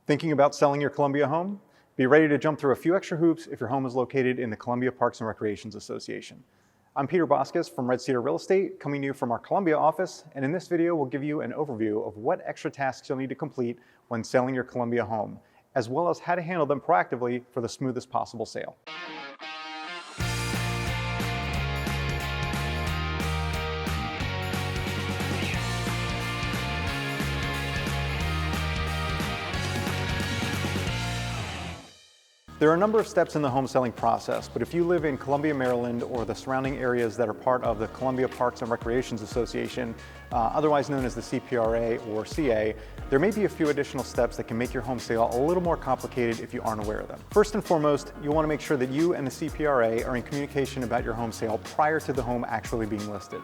Thinking about selling your Columbia home? Be ready to jump through a few extra hoops if your home is located in the Columbia Parks and Recreations Association. I'm Peter Boscas from Red Cedar Real Estate, coming to you from our Columbia office, and in this video we'll give you an overview of what extra tasks you'll need to complete when selling your Columbia home, as well as how to handle them proactively for the smoothest possible sale. There are a number of steps in the home selling process, but if you live in Columbia, Maryland, or the surrounding areas that are part of the Columbia Parks and Recreations Association, otherwise known as the CPRA or CA, there may be a few additional steps that can make your home sale a little more complicated if you aren't aware of them. First and foremost, you'll want to make sure that you and the CPRA are in communication about your home sale prior to the home actually being listed.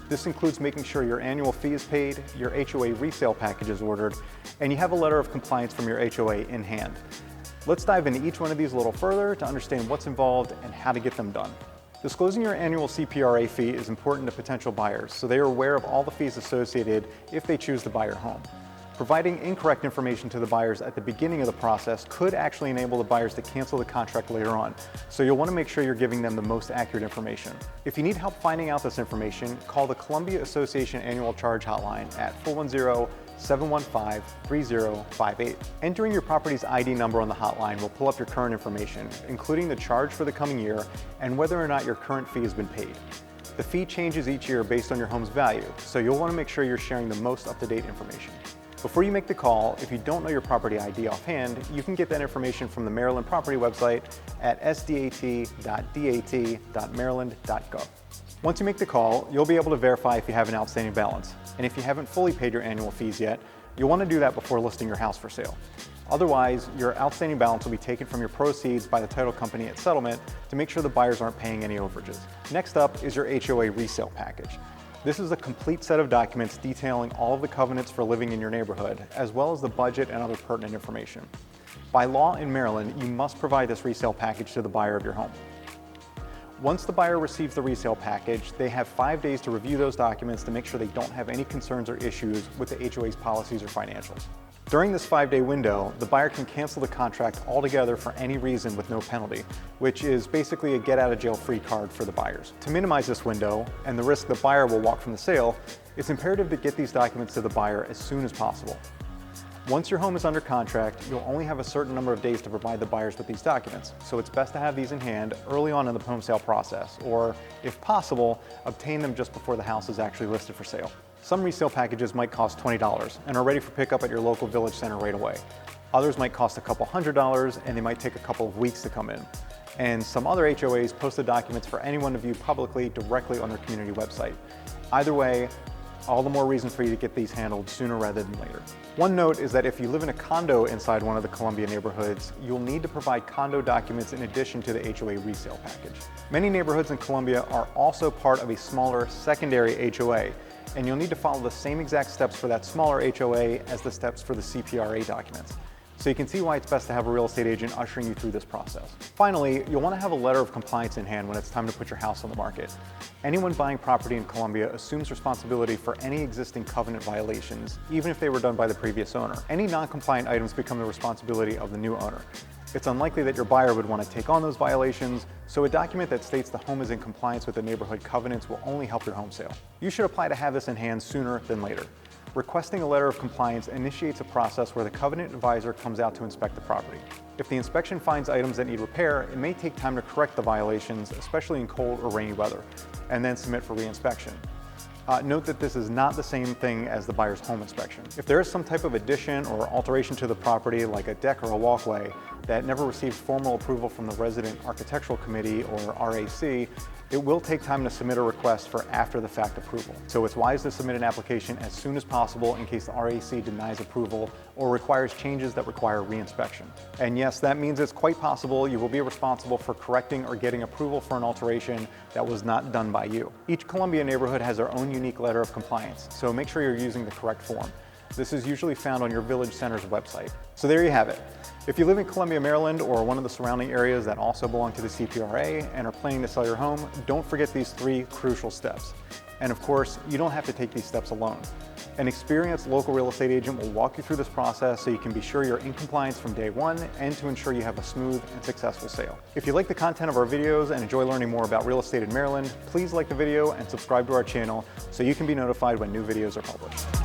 This includes making sure your annual fee is paid, your HOA resale package is ordered, and you have a letter of compliance from your HOA in hand. Let's dive into each one of these a little further to understand what's involved and how to get them done. Disclosing your annual CPRA fee is important to potential buyers, so they are aware of all the fees associated if they choose to buy your home. Providing incorrect information to the buyers at the beginning of the process could actually enable the buyers to cancel the contract later on, so you'll want to make sure you're giving them the most accurate information. If you need help finding out this information, call the Columbia Association Annual Charge Hotline at 410-715-3058. Entering your property's ID number on the hotline will pull up your current information, including the charge for the coming year and whether or not your current fee has been paid. The fee changes each year based on your home's value, so you'll want to make sure you're sharing the most up-to-date information. Before you make the call, if you don't know your property ID offhand, you can get that information from the Maryland property website at sdat.dat.maryland.gov. Once you make the call, you'll be able to verify if you have an outstanding balance. And if you haven't fully paid your annual fees yet, you'll want to do that before listing your house for sale. Otherwise, your outstanding balance will be taken from your proceeds by the title company at settlement to make sure the buyers aren't paying any overages. Next up is your HOA resale package. This is a complete set of documents detailing all of the covenants for living in your neighborhood, as well as the budget and other pertinent information. By law in Maryland, you must provide this resale package to the buyer of your home. Once the buyer receives the resale package, they have 5 days to review those documents to make sure they don't have any concerns or issues with the HOA's policies or financials. During this 5-day window, the buyer can cancel the contract altogether for any reason with no penalty, which is basically a get-out-of-jail-free card for the buyers. To minimize this window and the risk the buyer will walk from the sale, it's imperative to get these documents to the buyer as soon as possible. Once your home is under contract, you'll only have a certain number of days to provide the buyers with these documents, so it's best to have these in hand early on in the home sale process, or, if possible, obtain them just before the house is actually listed for sale. Some resale packages might cost $20 and are ready for pickup at your local village center right away. Others might cost a couple $100 and they might take a couple of weeks to come in. And some other HOAs post the documents for anyone to view publicly directly on their community website. Either way, all the more reason for you to get these handled sooner rather than later. One note is that if you live in a condo inside one of the Columbia neighborhoods, you'll need to provide condo documents in addition to the HOA resale package. Many neighborhoods in Columbia are also part of a smaller secondary HOA, and you'll need to follow the same exact steps for that smaller HOA as the steps for the CPRA documents. So you can see why it's best to have a real estate agent ushering you through this process. Finally, you'll want to have a letter of compliance in hand when it's time to put your house on the market. Anyone buying property in Columbia assumes responsibility for any existing covenant violations, even if they were done by the previous owner. Any non-compliant items become the responsibility of the new owner. It's unlikely that your buyer would want to take on those violations, so a document that states the home is in compliance with the neighborhood covenants will only help your home sale. You should apply to have this in hand sooner than later. Requesting a letter of compliance initiates a process where the covenant advisor comes out to inspect the property. If the inspection finds items that need repair, it may take time to correct the violations, especially in cold or rainy weather, and then submit for re-inspection. Note that this is not the same thing as the buyer's home inspection. If there is some type of addition or alteration to the property, like a deck or a walkway, that never received formal approval from the Resident Architectural Committee, or RAC, it will take time to submit a request for after-the-fact approval. So it's wise to submit an application as soon as possible in case the RAC denies approval or requires changes that require re-inspection. And yes, that means it's quite possible you will be responsible for correcting or getting approval for an alteration that was not done by you. Each Columbia neighborhood has their own unique letter of compliance, so make sure you're using the correct form. This is usually found on your village center's website. So there you have it. If you live in Columbia, Maryland, or one of the surrounding areas that also belong to the CPRA and are planning to sell your home, don't forget these 3 crucial steps. And of course, you don't have to take these steps alone. An experienced local real estate agent will walk you through this process so you can be sure you're in compliance from day one and to ensure you have a smooth and successful sale. If you like the content of our videos and enjoy learning more about real estate in Maryland, please like the video and subscribe to our channel so you can be notified when new videos are published.